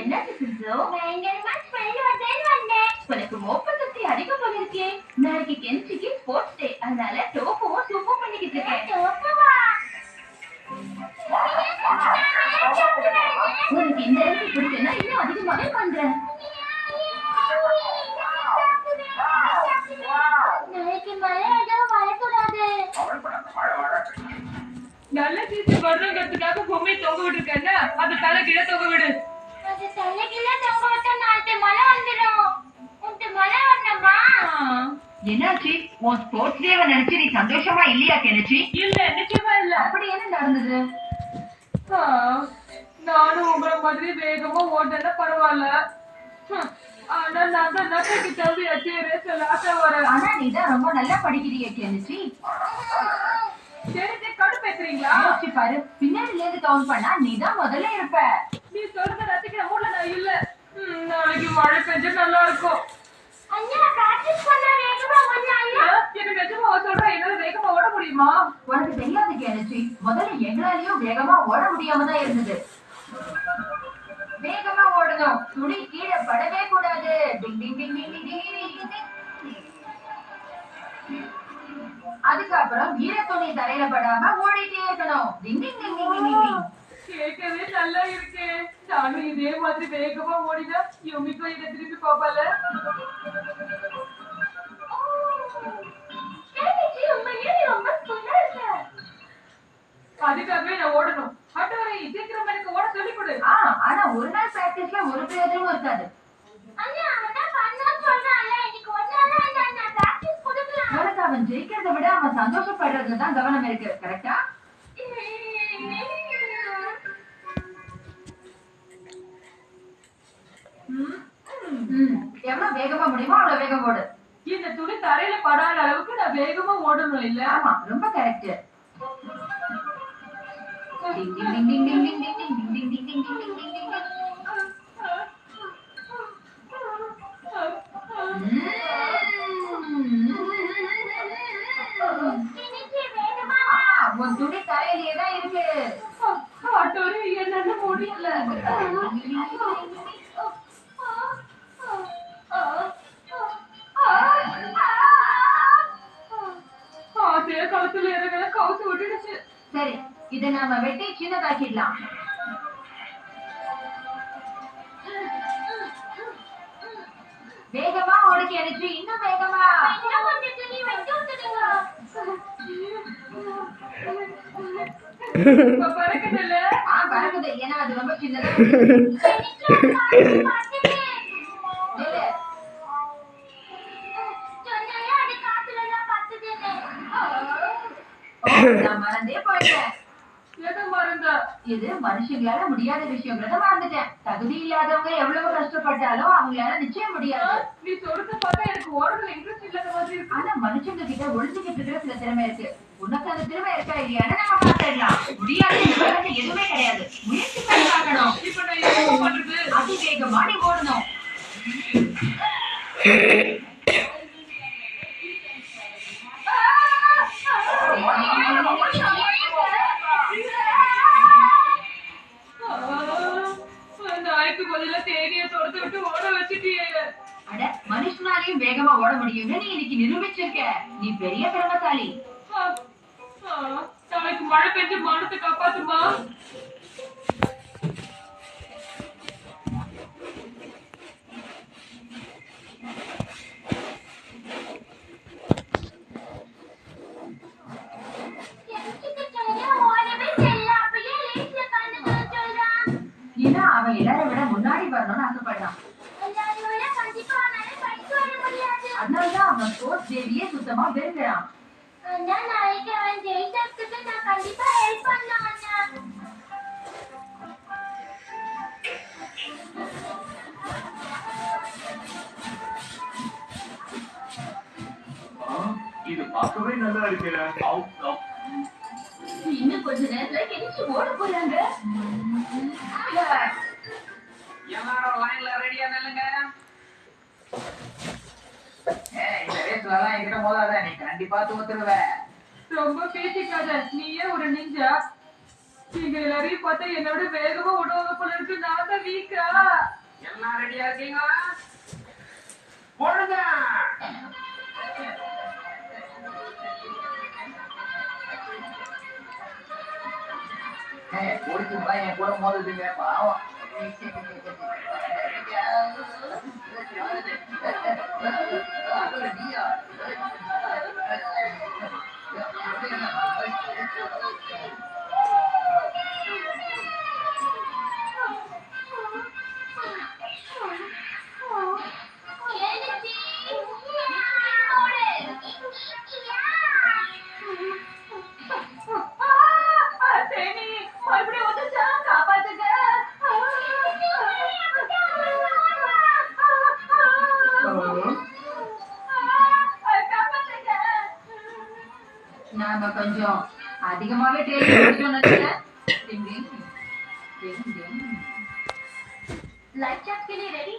என்ன சிசு பயங்கரமா ஸ்மெல் வருதுன்னு வந்தேன். உனக்கு மோப்ப சக்தி அதிகம் போல இருக்கே. நாளைக்கு கென்சிக்கு ஸ்போர்ட்ஸ் டே, அதனால டோப்புவும் சூப்பும் பண்ணிக்கிட்டு இருக்கேன். டோப்புவா? உனக்கு இந்த அளவுக்கு பிடிக்குன்னா இன்னும் அதிகமாவே பண்றேன். நாளைக்கு மழை எதுவும் வரக்கூடாது. நல்ல சீசு வரணுங்கிறதுக்காக பொம்மை தொங்க விட்டுருக்கேன்னா அது தலை கீழே தொங்க விடு. அது தலை கீழே தொங்க விட்டா நாளைக்கு மழை வந்துடும். உனக்கு மழை வரணுமா? என்னாச்சு? உன் ஸ்போர்ட்ஸ் டேவை நினைச்சு நீ சந்தோஷமா இல்லையா கெனச்சி? இல்ல, நிச்சயமா இல்ல. அப்படி என்ன நடந்தது? நானும் உங்களை மாதிரி வேகமா ஓட்டல பரவாயில்ல. ஆனா நான் தான் நட்டைக்கு தம்பியாச்சு ரேஸ்ல லாஸ்டா வரேன். ஆனா நீ தான் ரொம்ப நல்லா படிக்கிறிய கெனச்சி. சரி, கடுப்பேத்துறீங்களா? யோசிச்சு பாரு, பின்னாடில இருந்து கவுண்ட் பண்ணா நீ தான் முதல்ல இருப்ப. நீ சொல்றத ரசிக்கிற மூட்ல நான் இல்ல. நாளைக்கு மழை பெஞ்சா நல்லா இருக்கும். அண்ணா பிராக்டிஸ் பண்ண வேகமா ஓடலாம்ல? எனக்கு நிஜமா சொல்றேன், என்னால வேகமா ஓட முடியுமா? உனக்கு தெரியாது கெனச்சி, முதல்ல எங்களாலையும் வேகமா ஓட முடியாம தான் இருந்தது. வேகமா ஓடணும், துணி கீழே படவே கூடாது. டிங் டிங் டிங் டிங் டிங் டிங் டிங். அதுக்கப்புறம் ஈர துணி தரையில படாம ஓடிட்டே இருக்கணும். டிங் டிங் டிங் டிங் டிங் டிங். கேட்கவே நல்லா இருக்கு. நானும் இதே மாதிரி வேகமா ஓடினா யுமிக்கோ இதை திருப்பி பாப்பால. அதுக்காகவே நான் ஓடணும். அட்டவரை சீக்கிரம் எனக்கு ஓட சொல்லி கொடு. ஆனா ஒரு நாள் பிராக்டிஸ்ல ஒரு பிரயோஜனமும் இருக்காது. உனக்கு அவன் ஜெயிக்கிறத விட அவன் சந்தோஷப்படுறதுல தான் கவனம் இருக்கு. கரெக்டா? எவ்வளவு வேகமா முடியுமோ அவ்வளவு வேகம் ஓடு. இந்த துணி தரையில படாத அளவுக்கு நான் வேகமா ஓடணும் இல்ல? ஆமா, ரொம்ப கரெக்ட். டிங் டிங் டிங் டிங் டிங் டிங் டிங் டிங் டிங் டிங் டிங் டிங் டிங் டிங். உன் துணி தரையிலேயே தான் இருக்கு. அட்டோரி என்னால முடியல. அதே கழுத்துல இறங்க கவுத்து விட்டுடுச்சு. சரி, இதை நாம வெட்டி சின்னதாக்கிடலாம். வேகமா ஓடிக்கு அனுப்பி இன்னும் வேகமா. பறக்குதுல்ல? பறக்குது, ஏன்னா அது ரொம்ப சின்னதா. நான் மறந்தே போயிட்டேன். எதை மறந்தா? இது மனுஷங்களால முடியாத விஷயங்கள மறந்துட்டேன். தகுதி இல்லாதவங்க எவ்வளவு கஷ்டப்பட்டாலும் அவங்களால நிச்சயம் முடியாது. நீ சொல்றத பார்த்தா எனக்கு ஓடுறதுல இன்ட்ரெஸ்ட் இல்லாத மாதிரி இருக்கு. ஆனா மனுஷங்க கிட்ட ஒளிஞ்சுக்கிட்டு இருக்கிற சில திறமை இருக்கு. உனக்கு அந்த திறமை இருக்கா இல்லையான்னு நம்ம பார்த்துடலாம். முடியாது எதுவுமே கிடையாது. முயற்சி பண்ணி பார்க்கணும். இப்ப நான் என்ன பண்றது? அதிவேகமா நீ ஓடணும். நாய்க்கு பதிலா தேனிய தொடர்ந்து விட்டு ஓட வச்சுட்டியே. அட, மனுஷனாலையும் வேகமா ஓட முடியும்னு நீ இன்னைக்கு நிரூபிச்சிருக்க. நீ பெரிய திறமைசாலி. நாளைக்கு மழை பெஞ்சு மானத்தை காப்பாத்துமா? ஏன்னா அவன் எல்லாரை விட முன்னாடி வரணும்னு ஆசைப்படுறான். அதனாலதான் அவன் ஸ்போர்ட்ஸ் டேவியே சுத்தமா விரும்புறான். நாளைக்கு அவன் ஜெயிக்கிறதுக்கு நான் கண்டிப்பா ஹெல்ப் பண்ணணும். இது பார்க்கவே நல்லா இருக்கு. இன்னும் கொஞ்ச நேரத்துல கெடிச்சு ஓட போறாங்க. எல்லாரும் லைன்ல ரெடியா நில்லுங்க. இந்த ரேஸ்ல என்கிட்ட மோதாத, நீ கண்டிப்பா தோத்துருவ. ரொம்ப பேசிக்காத, நீயே ஒரு நிஞ்சா. நீங்க எல்லாரையும் பார்த்தா என்னோட வேகமா ஓடுவாங்க போல இருக்கு. நான் தான் வீக்கா. எல்லாம் ரெடியா இருக்கீங்களா? போடுங்க. ஓடிச்சுங்களா என் கூட மோதுதுங்க பாவம். தேனி மறுபடியும் வந்துச்சா? காப்பாத்துங்க. காப்பாத்துங்க. நாம கொஞ்சம் அதிகமாவே ட்ரெயின் பண்ணிட்டோம்னு लाइव चैट के लिए रेडी